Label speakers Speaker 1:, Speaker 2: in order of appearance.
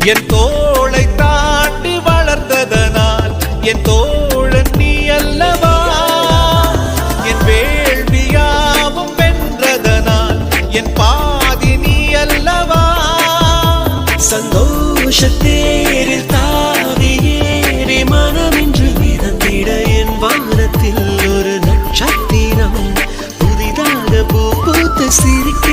Speaker 1: என் தோளை தாண்டி வளர்ந்ததனால் என் தோழன் நீ அல்லவா, என் வேள்வியாவும் வென்றதனால் என் பாதி நீ அல்லவா.
Speaker 2: சந்தோஷத்தேரில் தாவி ஏறி மனமின்று மிதந்திட என் வானத்தில் ஒரு நட்சத்திரம் புதிதாக பூ பூத்து சிரிக்க